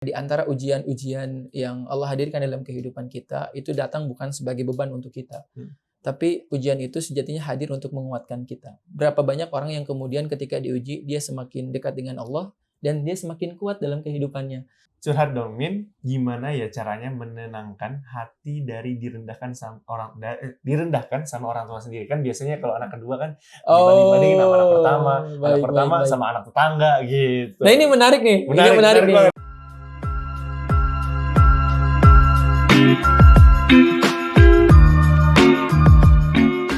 Di antara ujian-ujian yang Allah hadirkan dalam kehidupan kita, itu datang bukan sebagai beban untuk kita. Tapi ujian itu sejatinya hadir untuk menguatkan kita. Berapa banyak orang yang kemudian ketika diuji, dia semakin dekat dengan Allah, dan dia semakin kuat dalam kehidupannya. Curhat dong, Min. Gimana ya caranya menenangkan hati dari direndahkan sama orang tua sendiri? Kan biasanya kalau anak kedua kan dibanding-bandingin sama anak pertama. Anak pertama sama anak tetangga gitu. Nah, ini menarik nih. Ini menarik nih. Banget.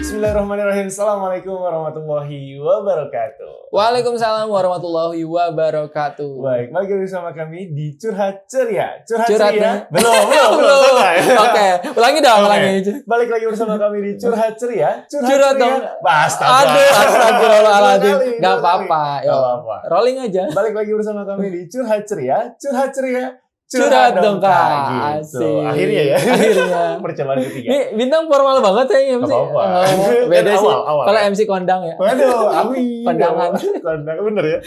Bismillahirrahmanirrahim. Assalamualaikum warahmatullahi wabarakatuh. Waalaikumsalam warahmatullahi wabarakatuh. Baik, balik lagi bersama kami di Curhat Ceria. Curhat Ceria? Belum. Oke, ulangi dong, ulangi. Balik lagi bersama kami di Curhat Ceria. Curhat dong. Aduh, astagfirullahaladzim. Gak apa-apa. Rolling aja. Balik lagi bersama kami di Curhat Ceria. Curhat dong, Kak. Gitu. Akhirnya ya. Percobaan ketiga. Ini bintang formal banget ya MC. Apa-apa. Beda sih. Awal. Kalau MC kondang ya. Waduh, amin. Kondangan. Bener ya.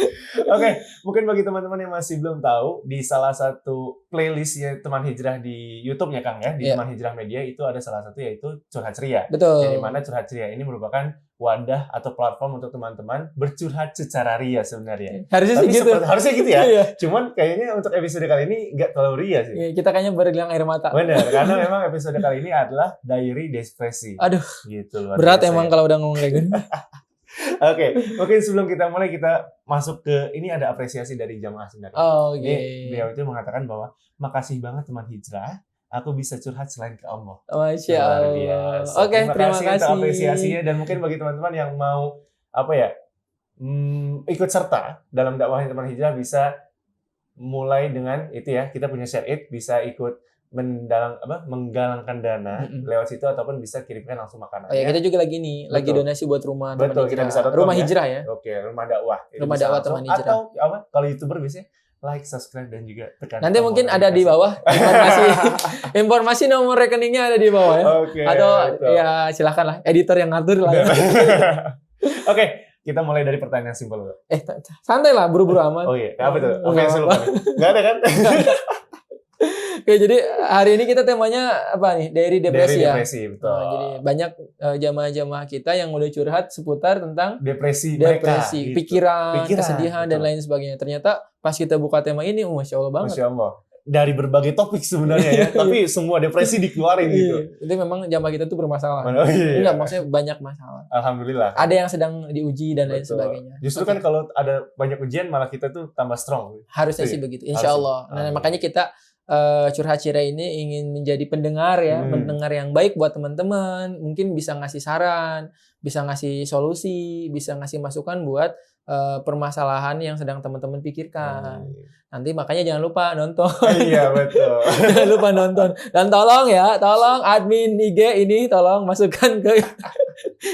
Oke, mungkin bagi teman-teman yang masih belum tahu, di salah satu playlistnya Teman Hijrah di YouTube-nya Kang ya, di Teman Hijrah Media itu ada salah satu yaitu Curhat Ceria. Betul. Di mana Curhat Ceria ini merupakan wadah atau platform untuk teman-teman bercurhat secara ria sebenarnya. Harusnya sih gitu. Harusnya gitu ya. Cuman kayaknya untuk episode kali ini nggak terlalu ria sih. Iya, kita kayaknya bergelang air mata. Benar, karena memang episode kali ini adalah Diary Depresi. Aduh, gitu. Berat emang kalau udah ngomong kayak gini. Oke, mungkin sebelum kita mulai kita masuk ke ini ada apresiasi dari jamaah sebenarnya. Beliau itu mengatakan bahwa makasih banget Teman Hijrah. Aku bisa curhat selain ke Allah. Masya Allah. Oke, terima kasih untuk apresiasinya, dan mungkin bagi teman-teman yang mau ikut serta dalam dakwahnya Teman Hijrah bisa mulai dengan itu ya, kita punya Share It, bisa ikut menggalangkan dana lewat situ, ataupun bisa kirimkan langsung makanan. Oh ya, kita juga lagi donasi buat rumah Teman Hijrah. Kita bisa rumah hijrah ya. Oke, rumah dakwah. Rumah dakwah Teman Hijrah. Atau kalau YouTuber biasanya like, subscribe, dan juga tekan. Nanti mungkin ada di bawah informasi nomor rekeningnya ada di bawah ya. Atau ya silakan lah editor yang ngatur lah. Oke, kita mulai dari pertanyaan simpel dulu. Santai lah, buru-buru amat. Oh iya, apa tuh? Nggak ada kan? Oke, jadi hari ini kita temanya apa nih? Diary Depresi ya. Depresi, betul. Jadi banyak jamaah-jamaah kita yang udah curhat seputar tentang depresi, gitu. pikiran, kesedihan, dan lain sebagainya. Ternyata pas kita buka tema ini, Masya Allah banget. Masya Allah. Dari berbagai topik sebenarnya ya, tapi semua depresi dikeluarin gitu. Itu memang jamaah kita tuh bermasalah. Enggak, maksudnya banyak masalah. Alhamdulillah. Ada yang sedang diuji dan lain sebagainya. Justru kan kalau ada banyak ujian malah kita tuh tambah strong. Harusnya sih begitu, insya Allah. Nah, makanya kita Curhat Ceria ini ingin menjadi pendengar ya, pendengar yang baik buat teman-teman. Mungkin bisa ngasih saran, bisa ngasih solusi, bisa ngasih masukan buat permasalahan yang sedang teman-teman pikirkan. Nanti makanya jangan lupa nonton. Iya, betul. Jangan lupa nonton. Dan tolong admin IG ini tolong masukkan ke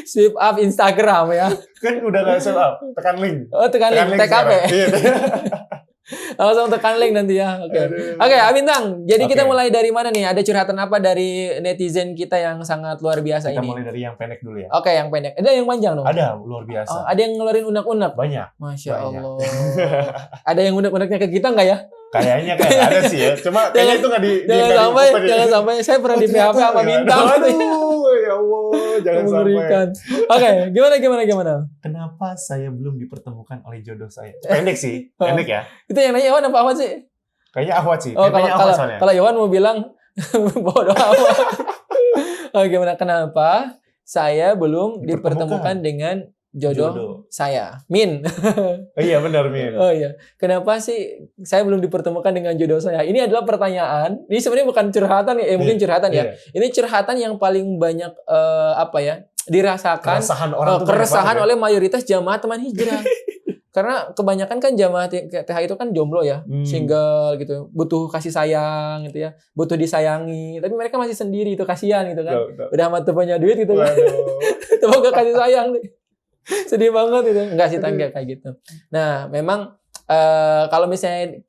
swipe up Instagram ya. Kan udah nggak swipe up, tekan link. Oh, tekan link TKP. Langsung tekan link nanti ya. Oke, Bintang. Jadi kita mulai dari mana nih? Ada curhatan apa dari netizen kita yang sangat luar biasa kita ini? Kita mulai dari yang pendek dulu ya. Oke, yang pendek. Ada yang panjang dong? Ada, luar biasa. Ada yang ngeluarin unek-unek? Banyak. Masya Allah. Ada yang unek-uneknya ke kita nggak ya? Kayaknya ada sih ya. Cuma kayaknya itu nggak jangan sampai saya pernah di PHP sama Bintang. Aduh, ya Allah, jangan sampai. Oke, gimana? Kenapa saya belum dipertemukan oleh jodoh saya? Pendek sih, pendek ya. Itu yang nanya Iwan apa Ahmad sih? Kayaknya Ahmad sih. Kalau Iwan mau bilang bodoh amat. Gimana? Kenapa saya belum dipertemukan dengan jodoh saya, Min. Iya benar, Min. Oh iya. Kenapa sih saya belum dipertemukan dengan jodoh saya? Ini adalah pertanyaan. Ini sebenarnya bukan curhatan ya, mungkin curhatan ya. Ini curhatan yang paling banyak dirasakan keresahan oleh mayoritas jamaah Teman Hijrah. Karena kebanyakan kan jamaah TH itu kan jomblo ya, single gitu, butuh kasih sayang gitu ya, butuh disayangi. Tapi mereka masih sendiri itu, kasihan gitu kan. Udah amat punya duit gitu kan. Tapi gak kasih sayang nih. Sedih banget itu. Enggak sih, tangga kayak gitu. Nah, memang kalau misalnya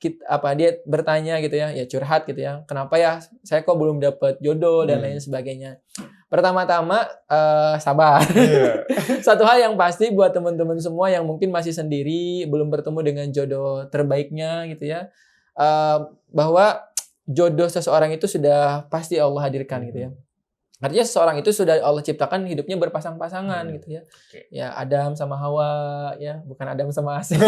dia bertanya gitu ya curhat gitu ya, kenapa ya saya kok belum dapat jodoh dan lain sebagainya. Pertama-tama sabar. Satu hal yang pasti buat teman-teman semua yang mungkin masih sendiri, belum bertemu dengan jodoh terbaiknya gitu ya. bahwa jodoh seseorang itu sudah pasti Allah hadirkan gitu ya. Artinya seseorang itu sudah Allah ciptakan hidupnya berpasang-pasangan gitu ya. Ya Adam sama Hawa ya, bukan Adam sama Asep.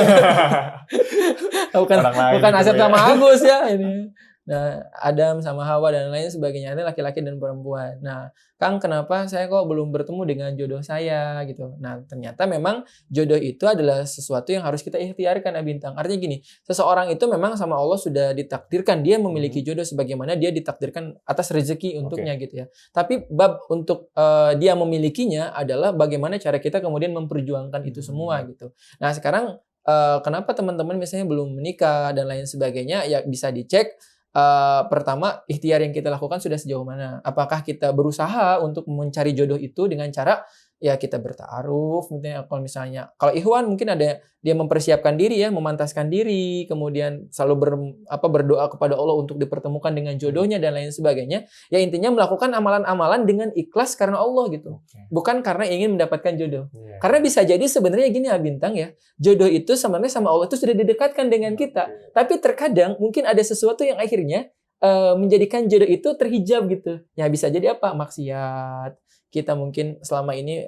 bukan Asep sama Agus ya ini. Nah, Adam sama Hawa dan lain sebagainya, ini laki-laki dan perempuan. Nah, Kang, kenapa saya kok belum bertemu dengan jodoh saya gitu? Nah, ternyata memang jodoh itu adalah sesuatu yang harus kita ikhtiarkan, Bintang. Artinya gini, seseorang itu memang sama Allah sudah ditakdirkan dia memiliki jodoh sebagaimana dia ditakdirkan atas rezeki untuknya gitu ya. Tapi bab untuk dia memilikinya adalah bagaimana cara kita kemudian memperjuangkan itu semua gitu. Nah, sekarang kenapa teman-teman misalnya belum menikah dan lain sebagainya, ya bisa dicek. Pertama, ikhtiar yang kita lakukan sudah sejauh mana? Apakah kita berusaha untuk mencari jodoh itu dengan cara ya kita bertaaruf, misalnya kalau Ikhwan mungkin ada dia mempersiapkan diri ya, memantaskan diri, kemudian selalu berdoa kepada Allah untuk dipertemukan dengan jodohnya dan lain sebagainya. Ya intinya melakukan amalan-amalan dengan ikhlas karena Allah gitu. Bukan karena ingin mendapatkan jodoh. Karena bisa jadi sebenarnya gini ya Bintang ya, jodoh itu sebenarnya sama Allah itu sudah didekatkan dengan kita. Tapi terkadang mungkin ada sesuatu yang akhirnya menjadikan jodoh itu terhijab gitu. Ya bisa jadi apa? Maksiat. Kita mungkin selama ini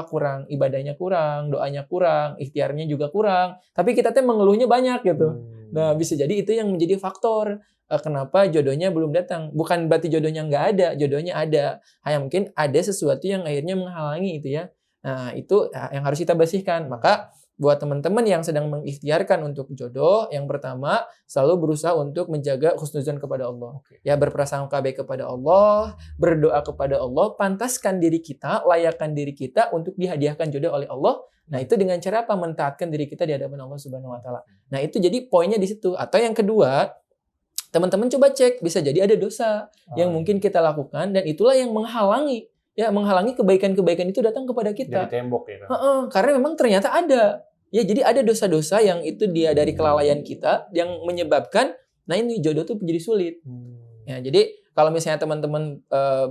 kurang, ibadahnya kurang, doanya kurang, ikhtiarnya juga kurang. Tapi kita tuh mengeluhnya banyak gitu. Nah, bisa jadi itu yang menjadi faktor kenapa jodohnya belum datang. Bukan berarti jodohnya nggak ada, jodohnya ada. Hanya mungkin ada sesuatu yang akhirnya menghalangi itu ya. Nah, itu yang harus kita bersihkan. Maka buat teman-teman yang sedang mengikhtiarkan untuk jodoh, yang pertama selalu berusaha untuk menjaga husnuzan kepada Allah. Ya, berprasangka baik kepada Allah, berdoa kepada Allah, pantaskan diri kita, layakkan diri kita untuk dihadiahkan jodoh oleh Allah. Nah, itu dengan cara apa? Mentaatkan diri kita di hadapan Allah Subhanahu wa taala. Nah, itu jadi poinnya di situ. Atau yang kedua, teman-teman coba cek, bisa jadi ada dosa yang mungkin kita lakukan dan itulah yang menghalangi kebaikan-kebaikan itu datang kepada kita. Jadi tembok ya. Karena memang ternyata ada. Ya, jadi ada dosa-dosa yang itu dia dari kelalaian kita yang menyebabkan, nah ini jodoh tuh menjadi sulit. Ya, jadi kalau misalnya teman-teman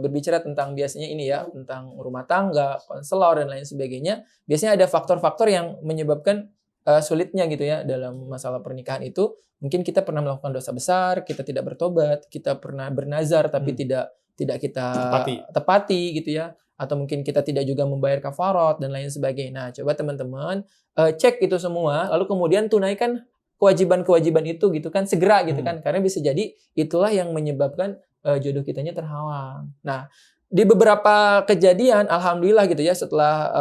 berbicara tentang biasanya ini ya, tentang rumah tangga, konselor dan lain sebagainya, biasanya ada faktor-faktor yang menyebabkan sulitnya gitu ya dalam masalah pernikahan itu. Mungkin kita pernah melakukan dosa besar, kita tidak bertobat, kita pernah bernazar tapi tidak kita tepati gitu ya. Atau mungkin kita tidak juga membayar kafarat dan lain sebagainya. Nah, coba teman-teman cek itu semua, lalu kemudian tunaikan kewajiban-kewajiban itu gitu kan, segera gitu kan. Karena bisa jadi itulah yang menyebabkan jodoh kitanya terhalang. Nah, di beberapa kejadian, alhamdulillah gitu ya, setelah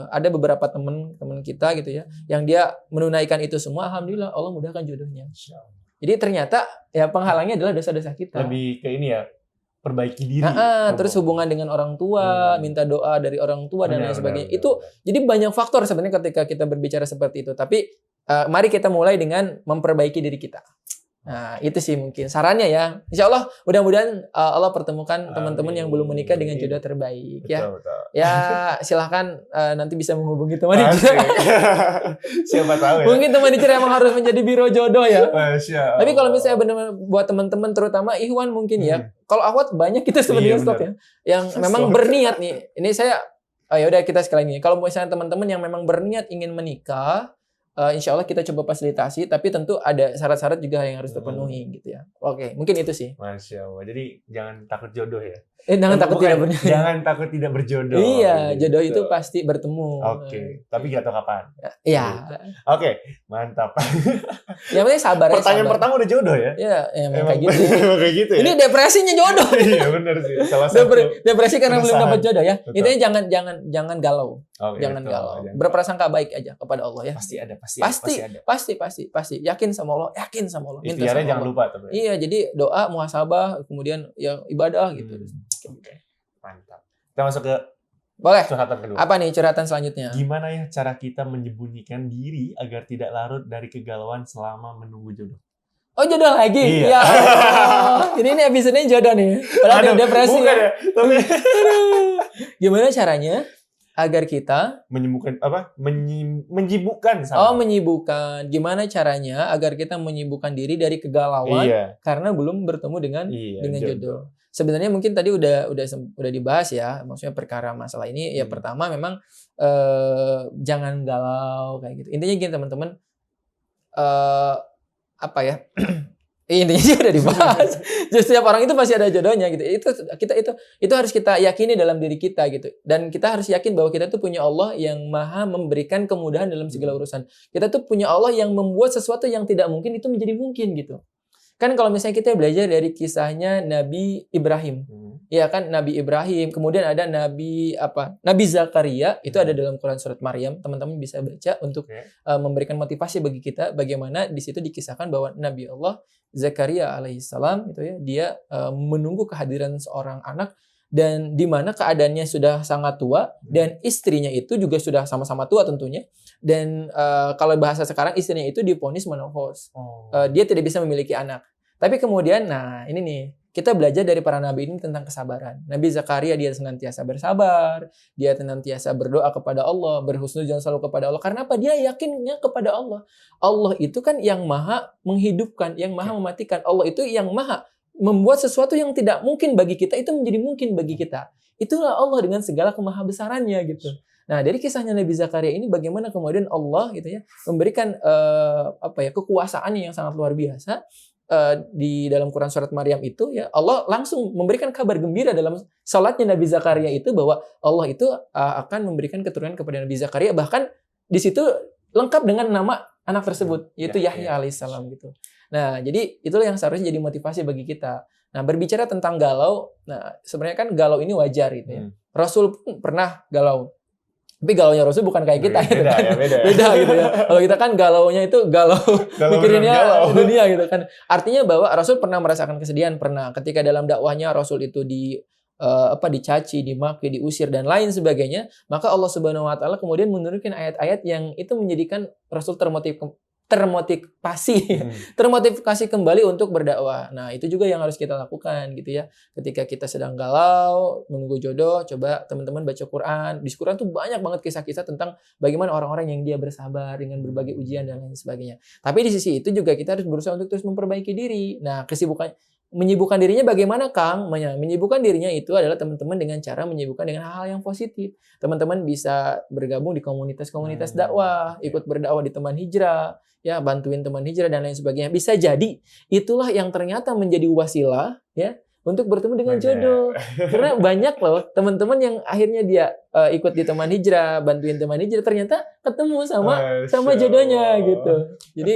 ada beberapa teman kita gitu ya, yang dia menunaikan itu semua, alhamdulillah Allah mudahkan jodohnya. Jadi ternyata ya penghalangnya adalah dosa-dosa kita. Lebih ke ini ya, perbaiki diri. Terus hubungan dengan orang tua, minta doa dari orang tua dan lain sebagainya. Itu jadi banyak faktor sebenarnya ketika kita berbicara seperti itu. Tapi mari kita mulai dengan memperbaiki diri kita. Nah, itu sih mungkin sarannya ya. Insya Allah mudah-mudahan Allah pertemukan teman-teman yang belum menikah dengan jodoh terbaik. Betul. Ya silahkan nanti bisa menghubungi teman Icer. Siapa tahu ya. Mungkin teman Icer emang harus menjadi biro jodoh ya. Tapi kalau misalnya benar-benar buat teman-teman terutama Ikhwan mungkin ya. Kalau Ahwat banyak kita sebenarnya stop ya. Yang memang berniat nih. Ini saya ya udah kita sekali ini. Kalau misalnya teman-teman yang memang berniat ingin menikah, insya Allah kita coba fasilitasi, tapi tentu ada syarat-syarat juga yang harus terpenuhi gitu ya. Oke, mungkin itu sih. Masya Allah. Jadi jangan takut jodoh ya. Jangan takut tidak berjodoh. Jangan takut tidak berjodoh. Iya, jodoh itu pasti bertemu. Oke, tapi nggak tahu kapan. Iya. Oke, mantap. Yang penting sabar. Pertanyaan pertama udah jodoh ya? Iya, emang kayak gitu. Kayak gitu ya. Ini depresinya jodoh. Iya benar sih. Salah satu. Depresi karena belum dapat jodoh ya. Intinya jangan galau. Jangan betul, galau. Berprasangka baik aja kepada Allah ya. Pasti ada. Pasti. Yakin sama Allah. Ikhtiarnya jangan lupa. Iya, jadi doa, muhasabah, kemudian yang ibadah gitu. Mantap. Kita masuk ke boleh. Curhatan kedua. Apa nih curhatan selanjutnya? Gimana ya cara kita menyembunyikan diri agar tidak larut dari kegalauan selama menunggu jodoh? Oh, jodoh lagi? Iya. Ini episode-nya jodoh nih. Padahal dia depresi. Bukan ya. Tapi gimana caranya agar kita menyibukkan sama. menyibukkan. Gimana caranya agar kita menyibukkan diri dari kegalauan karena belum bertemu dengan jodoh. Sebenarnya mungkin tadi udah dibahas ya, maksudnya perkara masalah ini ya pertama memang jangan galau kayak gitu. Intinya gini teman-teman, Intinya sih udah dibahas. Jadi setiap orang itu pasti ada jodohnya gitu. Itu harus kita yakini dalam diri kita gitu. Dan kita harus yakin bahwa kita tuh punya Allah yang Maha memberikan kemudahan dalam segala urusan. Kita tuh punya Allah yang membuat sesuatu yang tidak mungkin itu menjadi mungkin gitu. Kan kalau misalnya kita belajar dari kisahnya Nabi Ibrahim. Ya kan, Nabi Ibrahim, kemudian ada Nabi Zakaria, itu ada dalam Quran surat Maryam. Teman-teman bisa baca untuk memberikan motivasi bagi kita bagaimana di situ dikisahkan bahwa Nabi Allah Zakaria alaihissalam itu ya, dia menunggu kehadiran seorang anak dan di mana keadaannya sudah sangat tua dan istrinya itu juga sudah sama-sama tua tentunya. Dan kalau bahasa sekarang istrinya itu divonis menopause. Dia tidak bisa memiliki anak. Tapi kemudian, nah ini nih, kita belajar dari para nabi ini tentang kesabaran. Nabi Zakaria dia senantiasa bersabar, dia senantiasa berdoa kepada Allah, berhusnudzon selalu kepada Allah. Karena apa? Dia yakinnya kepada Allah. Allah itu kan yang maha menghidupkan, yang maha mematikan. Allah itu yang maha membuat sesuatu yang tidak mungkin bagi kita, itu menjadi mungkin bagi kita. Itulah Allah dengan segala kemahabesarannya gitu. Nah, dari kisahnya Nabi Zakaria ini bagaimana kemudian Allah gitu ya memberikan kekuasaannya yang sangat luar biasa. Di dalam Quran surat Maryam itu ya Allah langsung memberikan kabar gembira dalam salatnya Nabi Zakaria itu bahwa Allah itu akan memberikan keturunan kepada Nabi Zakaria, bahkan di situ lengkap dengan nama anak tersebut yaitu Yahya alaihissalam gitu. Nah, jadi itulah yang seharusnya jadi motivasi bagi kita. Nah, berbicara tentang galau, nah sebenarnya kan galau ini wajar gitu ya. Rasul pun pernah galau. Tapi galaunya Rasul bukan kayak kita gitu kan. Beda gitu ya. Kalau kita kan galaunya itu galau mikirinnya dunia gitu kan. Artinya bahwa Rasul pernah merasakan kesedihan, pernah ketika dalam dakwahnya Rasul itu dicaci, dimaki, diusir dan lain sebagainya, maka Allah Subhanahu wa taala kemudian menurunkan ayat-ayat yang itu menjadikan Rasul termotivasi kembali untuk berdakwah. Nah, itu juga yang harus kita lakukan gitu ya. Ketika kita sedang galau, menunggu jodoh, coba teman-teman baca Quran. Di Quran tuh banyak banget kisah-kisah tentang bagaimana orang-orang yang dia bersabar dengan berbagai ujian dan lain sebagainya. Tapi di sisi itu juga kita harus berusaha untuk terus memperbaiki diri. Nah, menyibukkan dirinya bagaimana, Kang? Menyibukkan dirinya itu adalah teman-teman dengan cara menyibukkan dengan hal-hal yang positif. Teman-teman bisa bergabung di komunitas-komunitas dakwah, ikut berdakwah di teman hijrah, ya, bantuin teman hijrah dan lain sebagainya. Bisa jadi itulah yang ternyata menjadi wasilah ya untuk bertemu dengan jodoh. Karena banyak loh teman-teman yang akhirnya dia ikut di teman hijrah, bantuin teman hijrah, ternyata ketemu sama jodohnya gitu. Jadi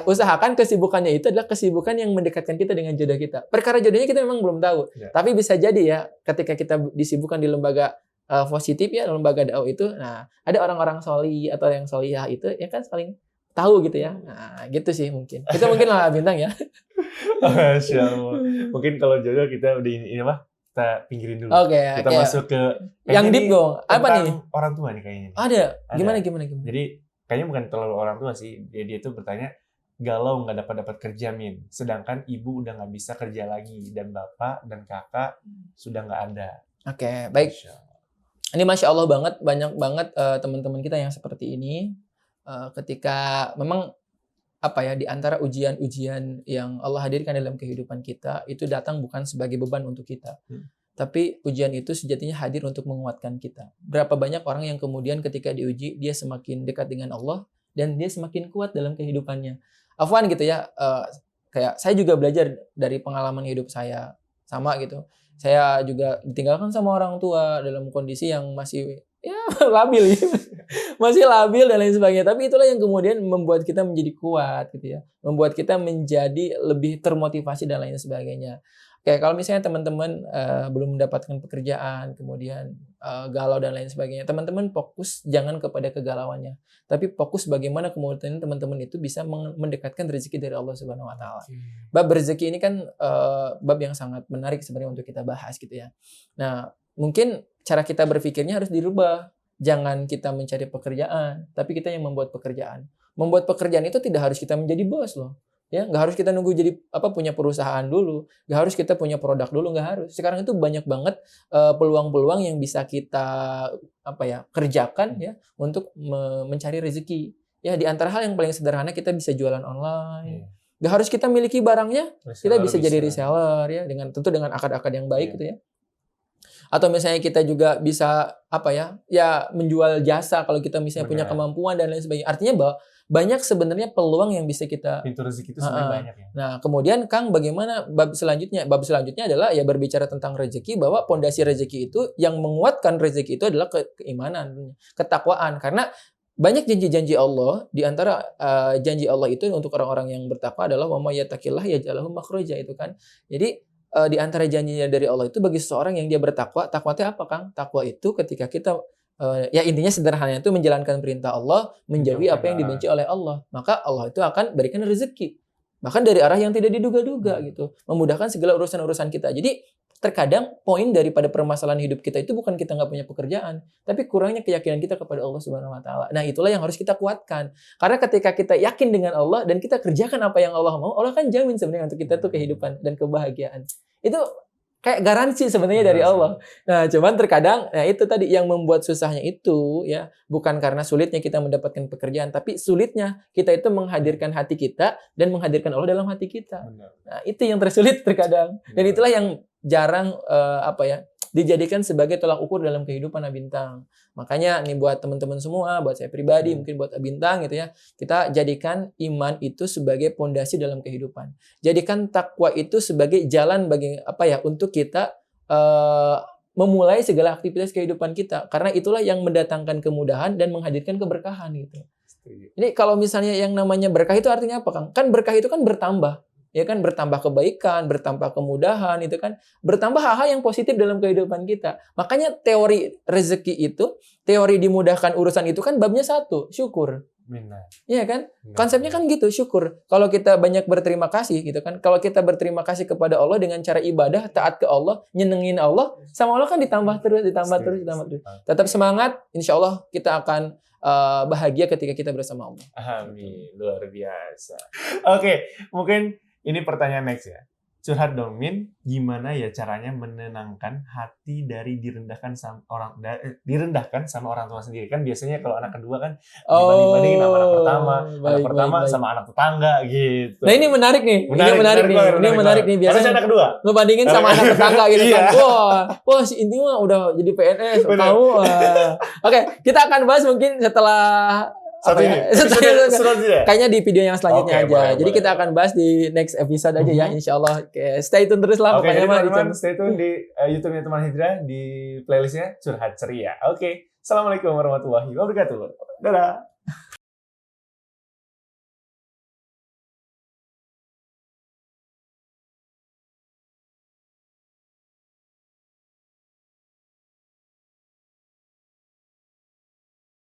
usahakan kesibukannya itu adalah kesibukan yang mendekatkan kita dengan jodoh kita. Perkara jodohnya kita memang belum tahu. Tapi bisa jadi ya ketika kita disibukkan di lembaga positif ya, lembaga dakwah itu, nah ada orang-orang sholih atau yang sholihah itu ya kan saling tahu gitu ya. Nah, gitu sih mungkin. Kita mungkin lah bintang ya. Masya Allah. Mungkin kalau jodoh kita udah ini kita pinggirin dulu. Kita masuk ke yang deep dong. Apa nih? Orang tua nih kayaknya. Ada. Gimana? Jadi kayaknya bukan terlalu orang tua sih. Dia tuh bertanya, galau nggak dapat kerja Min, sedangkan ibu udah nggak bisa kerja lagi dan bapak dan kakak sudah nggak ada. Oke, baik. Ini Masya Allah banget, banyak banget teman-teman kita yang seperti ini. Ketika memang di antara ujian-ujian yang Allah hadirkan dalam kehidupan kita, itu datang bukan sebagai beban untuk kita. Tapi ujian itu sejatinya hadir untuk menguatkan kita. Berapa banyak orang yang kemudian ketika diuji, dia semakin dekat dengan Allah, dan dia semakin kuat dalam kehidupannya. Afwan gitu ya, kayak saya juga belajar dari pengalaman hidup saya. Sama gitu. Saya juga ditinggalkan sama orang tua dalam kondisi yang masih labil gitu. Masih labil dan lain sebagainya. Tapi itulah yang kemudian membuat kita menjadi kuat gitu ya. Membuat kita menjadi lebih termotivasi dan lain sebagainya. Oke, kalau misalnya teman-teman belum mendapatkan pekerjaan, kemudian galau dan lain sebagainya, teman-teman fokus jangan kepada kegalauannya, tapi fokus bagaimana kemudian teman-teman itu bisa mendekatkan rezeki dari Allah Subhanahu wa taala. Bab rezeki ini kan bab yang sangat menarik sebenarnya untuk kita bahas gitu ya. Nah, mungkin cara kita berpikirnya harus dirubah. Jangan kita mencari pekerjaan, tapi kita yang membuat pekerjaan. Membuat pekerjaan itu tidak harus kita menjadi bos loh. Ya, nggak harus kita nunggu jadi punya perusahaan dulu, nggak harus kita punya produk dulu, nggak harus. Sekarang itu banyak banget peluang-peluang yang bisa kita kerjakan ya untuk mencari rezeki. Ya, di antara hal yang paling sederhana kita bisa jualan online. Nggak harus kita miliki barangnya, kita bisa jadi reseller ya tentu dengan akad-akad yang baik gitu ya. Atau misalnya kita juga bisa menjual jasa kalau kita misalnya punya kemampuan dan lain sebagainya. Artinya banyak sebenarnya peluang yang bisa kita pintu rezeki itu sebenarnya banyak ya. Nah, kemudian Kang bagaimana bab selanjutnya? Bab selanjutnya adalah ya berbicara tentang rezeki, bahwa pondasi rezeki itu yang menguatkan rezeki itu adalah keimanan, ketakwaan. Karena banyak janji-janji Allah, di antara janji Allah itu untuk orang-orang yang bertakwa adalah wa may yattaqillah yaj'al lahu makhraja, itu kan. Jadi di antara janjinya dari Allah itu bagi seseorang yang dia bertakwa, takwa itu apa, Kang? Takwa itu ketika kita ya intinya sederhananya itu menjalankan perintah Allah, menjauhi apa yang dibenci oleh Allah. Maka Allah itu akan berikan rezeki. Bahkan dari arah yang tidak diduga-duga gitu. Memudahkan segala urusan-urusan kita. Jadi terkadang poin daripada permasalahan hidup kita itu bukan kita nggak punya pekerjaan, tapi kurangnya keyakinan kita kepada Allah Subhanahu wa taala. Nah, itulah yang harus kita kuatkan. Karena ketika kita yakin dengan Allah dan kita kerjakan apa yang Allah mau, Allah kan jamin sebenarnya untuk kita tuh kehidupan dan kebahagiaan. Itu kayak garansi sebenarnya dari Allah. Nah, cuman terkadang itu tadi yang membuat susahnya itu ya, bukan karena sulitnya kita mendapatkan pekerjaan, tapi sulitnya kita itu menghadirkan hati kita dan menghadirkan Allah dalam hati kita. Nah, itu yang tersulit terkadang. Dan itulah yang jarang dijadikan sebagai tolak ukur dalam kehidupan Abintang. Makanya nih buat teman-teman semua, buat saya pribadi, mungkin buat Abintang gitu ya, kita jadikan iman itu sebagai pondasi dalam kehidupan. Jadikan takwa itu sebagai jalan bagi untuk kita memulai segala aktivitas kehidupan kita. Karena itulah yang mendatangkan kemudahan dan menghadirkan keberkahan gitu. Jadi kalau misalnya yang namanya berkah itu artinya apa, Kang? Kan berkah itu kan bertambah. Ya kan, bertambah kebaikan, bertambah kemudahan, itu kan bertambah hal-hal yang positif dalam kehidupan kita. Makanya teori rezeki itu, teori dimudahkan urusan itu kan babnya satu, syukur. Iya kan? Konsepnya kan gitu, syukur. Kalau kita banyak berterima kasih gitu kan. Kalau kita berterima kasih kepada Allah dengan cara ibadah, taat ke Allah, nyenengin Allah, sama Allah kan ditambah terus. Tetap semangat, insya Allah kita akan bahagia ketika kita bersama Allah. Amin, luar biasa. Oke, mungkin ini pertanyaan next ya. Curhat dong, Min. Gimana ya caranya menenangkan hati dari direndahkan sama orang tua sendiri? Kan biasanya kalau anak kedua kan dibanding-bandingin sama anak pertama, sama anak tetangga gitu. Nah, ini menarik nih. Ini menarik nih. Biasanya anak kedua ngebandingin sama anak tetangga gitu kan. Wah, si Inti mah udah jadi PNS, tahu. Oke, kita akan bahas mungkin setelah kayaknya di video yang selanjutnya aja. Jadi kita akan bahas di next episode aja ya, insya Allah. Stay tune terus lah. Jadi teman-teman stay tune di YouTube-nya Teman Hijrah, di playlistnya Curhat Ceria. Assalamualaikum warahmatullahi wabarakatuh. Dadah.